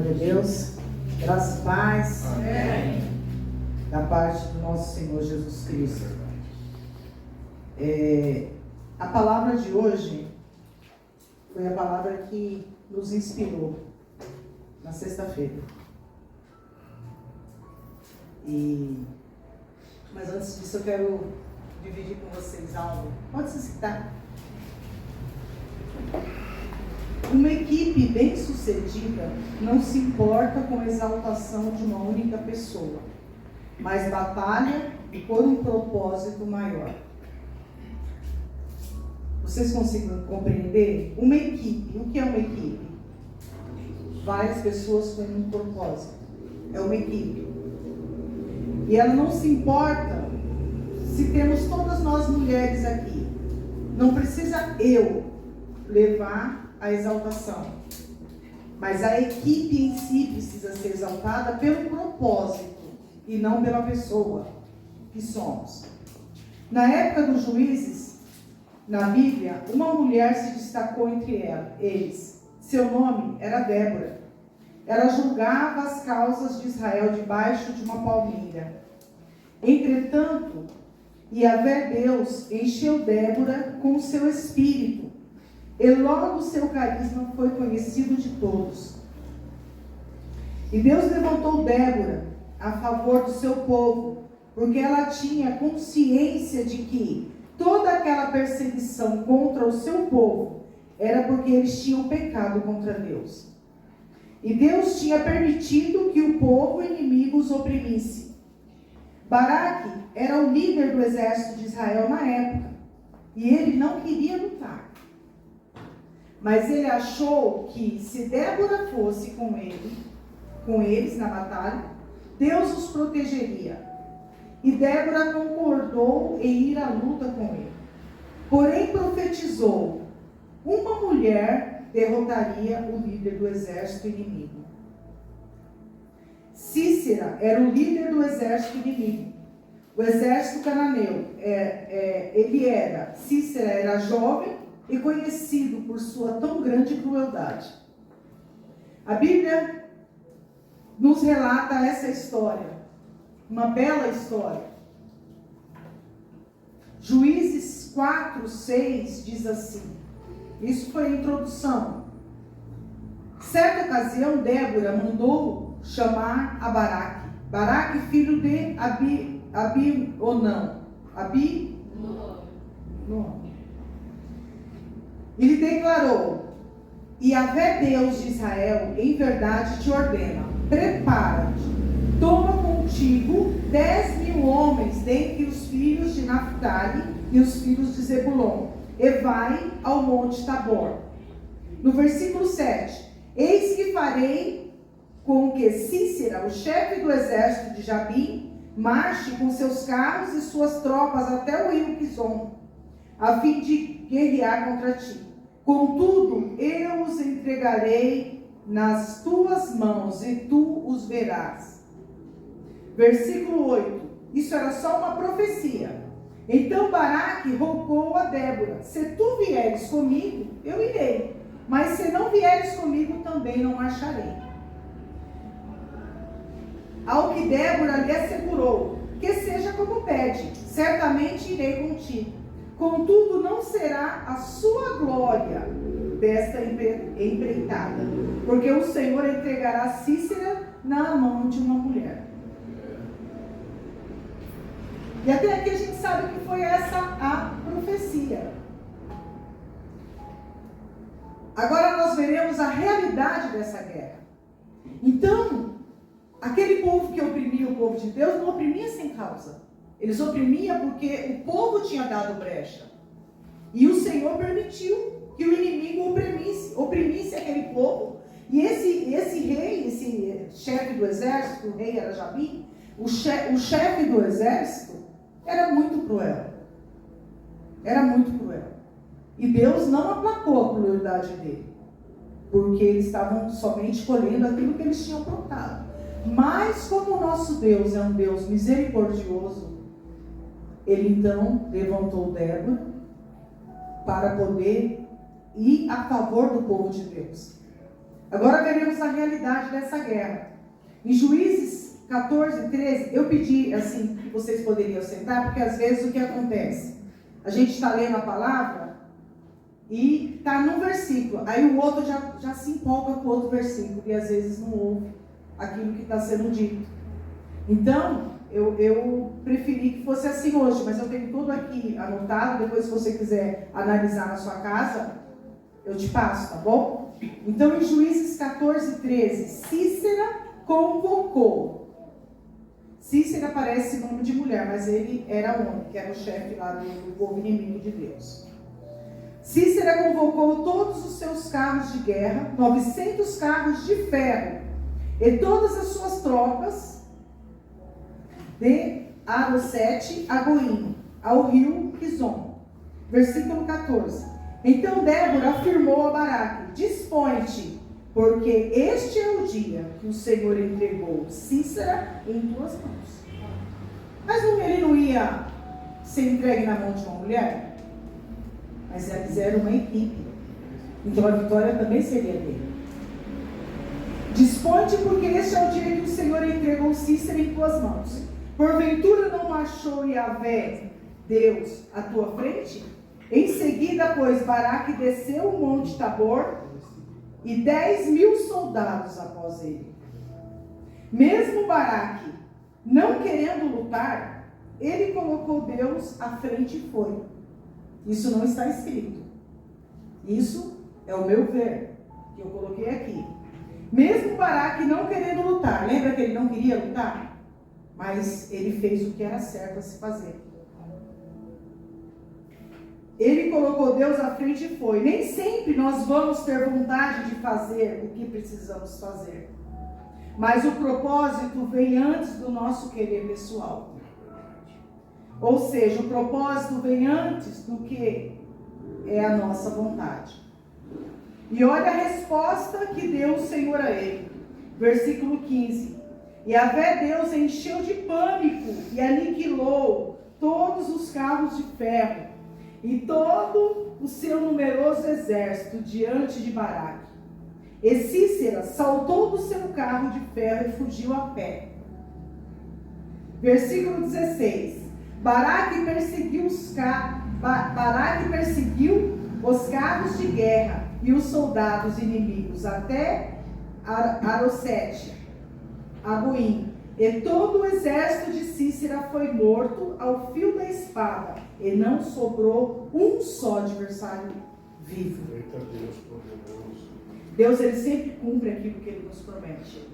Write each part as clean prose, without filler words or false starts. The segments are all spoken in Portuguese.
Glória a Deus. Graças e paz. Amém. Da parte do nosso Senhor Jesus Cristo. A palavra de hoje foi a palavra que nos inspirou na sexta-feira. Mas antes disso eu quero dividir com vocês algo. Pode se citar. Uma equipe bem-sucedida não se importa com a exaltação de uma única pessoa, mas batalha por um propósito maior. Vocês conseguem compreender? Uma equipe, o que é uma equipe? Várias pessoas com um propósito. É uma equipe. E ela não se importa se temos todas nós mulheres aqui. Não precisa eu levar a exaltação. Mas a equipe em si precisa ser exaltada pelo propósito e não pela pessoa que somos. Na época dos juízes, na Bíblia, uma mulher se destacou entre eles. Seu nome era Débora. Ela julgava as causas de Israel debaixo de uma palmeira. Entretanto, Yahvé Deus encheu Débora com o seu espírito, e logo seu carisma foi conhecido de todos. E Deus levantou Débora a favor do seu povo, porque ela tinha consciência de que toda aquela perseguição contra o seu povo era porque eles tinham pecado contra Deus. E Deus tinha permitido que o povo inimigo os oprimisse. Baraque era o líder do exército de Israel na época, e ele não queria lutar. Mas ele achou que se Débora fosse com eles na batalha, Deus os protegeria. E Débora concordou em ir à luta com ele. Porém profetizou: uma mulher derrotaria o líder do exército inimigo. Cícera era o líder do exército inimigo. O exército cananeu, Cícera era jovem e conhecido por sua tão grande crueldade. A Bíblia nos relata essa história, uma bela história. Juízes 4:6 diz assim, isso foi a introdução. Certa ocasião, Débora mandou chamar a Baraque, filho de Abinoam. E lhe declarou: Yahvé Deus de Israel, em verdade te ordena, prepara-te, toma contigo 10.000 homens dentre os filhos de Naphtali e os filhos de Zebulon, e vai ao monte Tabor. No versículo 7, eis que farei com que Cícera, o chefe do exército de Jabim, marche com seus carros e suas tropas até o rio Quizon, a fim de guerrear contra ti. Contudo, eu os entregarei nas tuas mãos e tu os verás. Versículo 8. Isso era só uma profecia. Então Baraque rogou a Débora: se tu vieres comigo, eu irei. Mas se não vieres comigo, também não marcharei. Ao que Débora lhe assegurou: que seja como pede, certamente irei contigo. Contudo, não será a sua glória desta empreitada, porque o Senhor entregará Cícera na mão de uma mulher. E até aqui a gente sabe que foi essa a profecia. Agora nós veremos a realidade dessa guerra. Então, aquele povo que oprimia o povo de Deus não oprimia sem causa. Eles oprimiam porque o povo tinha dado brecha. E o Senhor permitiu que o inimigo oprimisse aquele povo. E esse rei, esse chefe do exército, o rei era Jabim, o chefe do exército era muito cruel. Era muito cruel. E Deus não aplacou a crueldade dele, porque eles estavam somente colhendo aquilo que eles tinham plantado. Mas como o nosso Deus é um Deus misericordioso, ele então levantou Débora para poder ir a favor do povo de Deus. Agora veremos a realidade dessa guerra. Em Juízes 14, 13, eu pedi assim que vocês poderiam sentar, porque às vezes o que acontece? A gente está lendo a palavra e está num versículo, aí o outro já se empolga com o outro versículo e às vezes não ouve aquilo que está sendo dito. Então, eu preferi que fosse assim hoje, mas eu tenho tudo aqui anotado. Depois, se você quiser analisar na sua casa, eu te passo, tá bom? Então, em Juízes 14, 13, Cícera convocou. Cícera parece nome de mulher, mas ele era homem, que era o chefe lá do povo inimigo de Deus. Cícera convocou todos os seus carros de guerra, 900 carros de ferro, e todas as suas tropas, de Arosete a Goim, ao rio Quizon. Versículo 14. Então Débora afirmou a Baraque: dispõe-te, porque este é o dia que o Senhor entregou Cícera em tuas mãos. Mas ele não ia ser entregue na mão de uma mulher? Mas eles eram uma equipe. Então a vitória também seria dele. Dispõe-te, porque este é o dia que o Senhor entregou Cícera em tuas mãos. Porventura não marchou Yahvé, Deus, à tua frente? Em seguida, pois, Baraque desceu o monte Tabor e 10.000 soldados após ele. Mesmo Baraque, não querendo lutar, ele colocou Deus à frente e foi. Isso não está escrito. Isso é o meu ver, que eu coloquei aqui. Mesmo Baraque não querendo lutar, lembra que ele não queria lutar? Mas ele fez o que era certo a se fazer. Ele colocou Deus à frente e foi. Nem sempre nós vamos ter vontade de fazer o que precisamos fazer. Mas o propósito vem antes do nosso querer pessoal. Ou seja, o propósito vem antes do que é a nossa vontade. E olha a resposta que deu o Senhor a ele. Versículo 15. E Yahvé Deus encheu de pânico e aniquilou todos os carros de ferro e todo o seu numeroso exército diante de Baraque. E Cícera saltou do seu carro de ferro e fugiu a pé. Versículo 16. Baraque perseguiu os carros de guerra e os soldados inimigos até Arosete, Agoim, e todo o exército de Cícera foi morto ao fio da espada, e não sobrou um só adversário vivo. Eita Deus, poderoso. Deus, ele sempre cumpre aquilo que ele nos promete.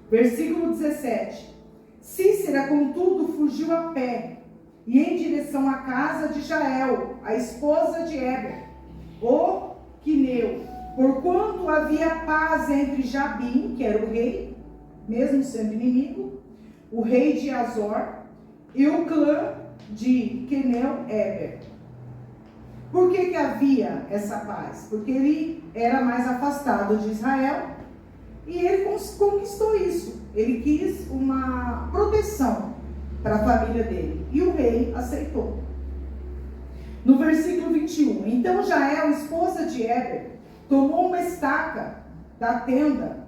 Versículo 17. Cícera, contudo, fugiu a pé, e em direção à casa de Jael, a esposa de Heber, o quineu, porquanto havia paz entre Jabim, que era o rei, mesmo sendo inimigo, o rei de Azor, e o clã de Queneu-Eber. Por que havia essa paz? Porque ele era mais afastado de Israel, e ele conquistou isso. Ele quis uma proteção para a família dele, e o rei aceitou. No versículo 21, então Jael, esposa de Heber, tomou uma estaca da tenda,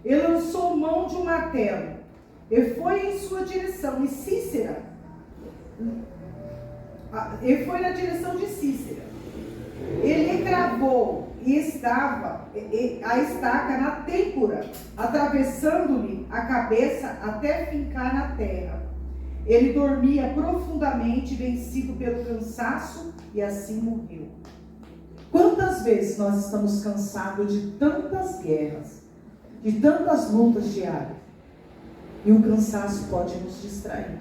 e lançou mão de um martelo, e foi em sua direção, e foi na direção de Cícera. Ele cravou e estava a estaca na têmpora, atravessando-lhe a cabeça até fincar na terra. Ele dormia profundamente, vencido pelo cansaço, e assim morreu. Quantas vezes nós estamos cansados de tantas guerras, de tantas lutas diárias, e o cansaço pode nos distrair.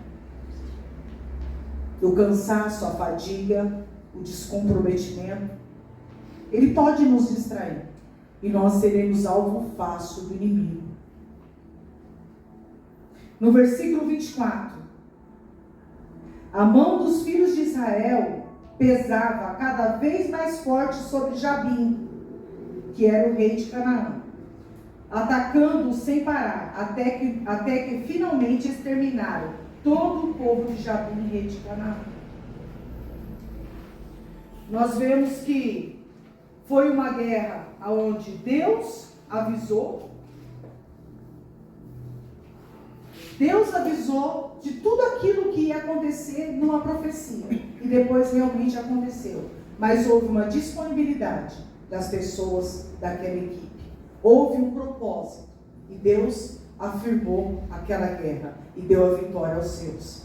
O cansaço, a fadiga, o descomprometimento, ele pode nos distrair, e nós seremos alvo fácil do inimigo. No versículo 24, a mão dos filhos de Israel pesava cada vez mais forte sobre Jabim, que era o rei de Canaã, atacando-o sem parar, até que finalmente exterminaram todo o povo de Jabim, rei de Canaã. Nós vemos que Foi uma guerra onde Deus avisou. Deus avisou de tudo aquilo que ia acontecer numa profecia. E depois realmente aconteceu. Mas houve uma disponibilidade das pessoas daquela equipe. Houve um propósito. E Deus afirmou aquela guerra. E deu a vitória aos seus.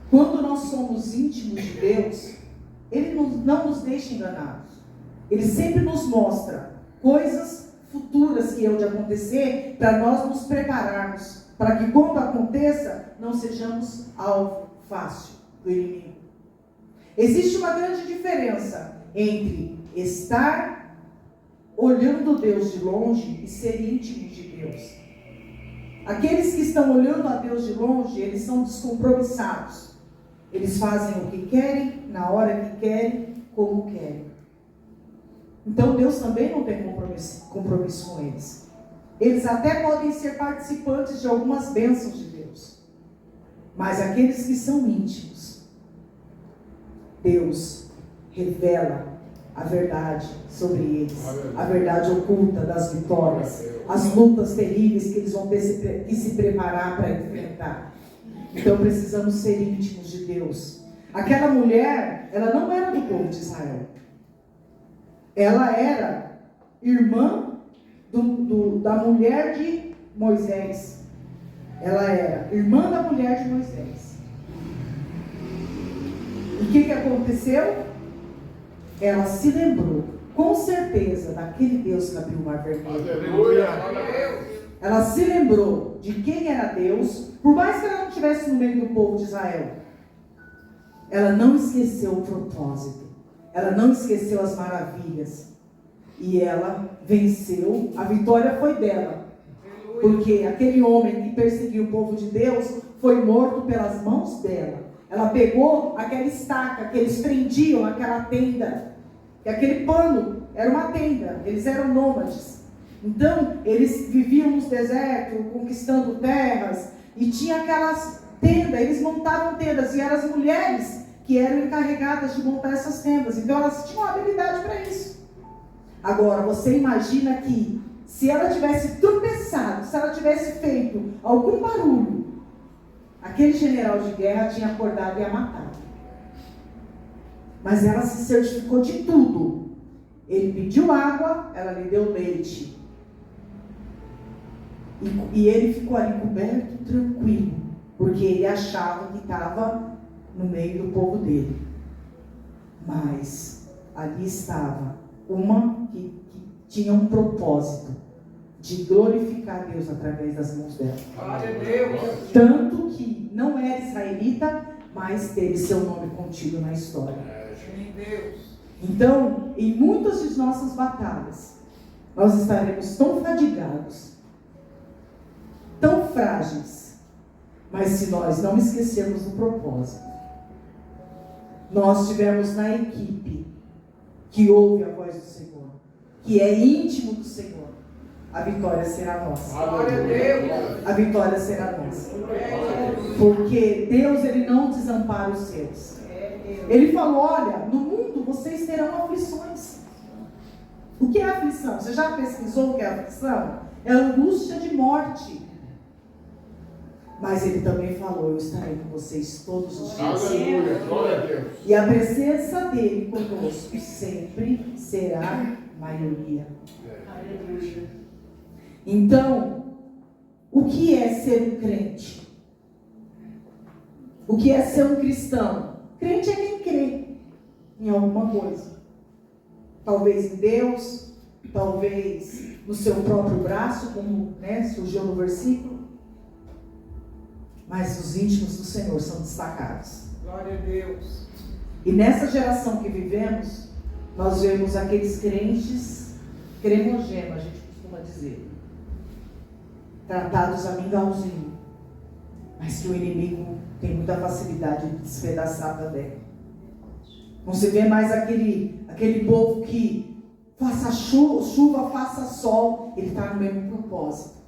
Quando nós somos íntimos de Deus, Ele não nos deixa enganados. Ele sempre nos mostra coisas futuras que hão de acontecer para nós nos prepararmos. Para que quando aconteça, não sejamos alvo fácil do inimigo. Existe uma grande diferença entre estar olhando Deus de longe e ser íntimo de Deus. Aqueles que estão olhando a Deus de longe, eles são descompromissados. Eles fazem o que querem, na hora que querem, como querem. Então Deus também não tem compromisso com eles. Eles até podem ser participantes de algumas bênçãos de Deus. Mas aqueles que são íntimos, Deus revela a verdade sobre eles. A verdade oculta das vitórias. As lutas terríveis que eles vão ter que se preparar para enfrentar. Então precisamos ser íntimos de Deus. Aquela mulher, ela não era do povo de Israel. Ela era irmã da mulher de Moisés. Ela era irmã da mulher de Moisés. E o que aconteceu? Ela se lembrou, com certeza, daquele Deus que abriu o mar vermelho. Aleluia. Ela se lembrou de quem era Deus, por mais que ela não estivesse no meio do povo de Israel. Ela não esqueceu o propósito. Ela não esqueceu as maravilhas. E ela venceu. A vitória foi dela. Porque aquele homem que perseguiu o povo de Deus foi morto pelas mãos dela. Ela pegou aquela estaca que eles prendiam, aquela tenda. E aquele pano era uma tenda. Eles eram nômades. Então, eles viviam nos desertos, conquistando terras. E tinha aquelas tendas. Eles montavam tendas. E eram as mulheres que eram encarregadas de montar essas tendas. Então, elas tinham habilidade para isso. Agora, você imagina que se ela tivesse tropeçado, se ela tivesse feito algum barulho, aquele general de guerra tinha acordado e a matado. Mas ela se certificou de tudo. Ele pediu água, ela lhe deu leite. E ele ficou ali coberto, tranquilo, porque ele achava que estava no meio do povo dele. Mas ali estava uma que tinha um propósito de glorificar Deus através das mãos dela. Tanto que não era israelita, mas teve seu nome contido na história. Então, em muitas de nossas batalhas, nós estaremos tão fadigados, tão frágeis, mas se nós não esquecermos do propósito, nós estivermos na equipe que ouve a voz do Senhor, que é íntimo do Senhor, a vitória será nossa. A vitória será nossa. Porque Deus, Ele não desampara os seus. Ele falou, olha, no mundo vocês terão aflições. O que é aflição? Você já pesquisou o que é aflição? É angústia de morte. Mas Ele também falou, eu estarei com vocês todos os dias. Aleluia, glória a Deus. E a presença dele conosco sempre será maioria. Então, o que é ser um crente? O que é ser um cristão? Crente é quem crê em alguma coisa. Talvez em Deus, talvez no seu próprio braço, como surgiu no versículo. Mas os íntimos do Senhor são destacados. Glória a Deus. E nessa geração que vivemos, nós vemos aqueles crentes cremogema, a gente costuma dizer, tratados a mingauzinho, mas que o inimigo tem muita facilidade de despedaçar também. Não se vê mais aquele povo que faça chuva, faça sol, ele está no mesmo propósito.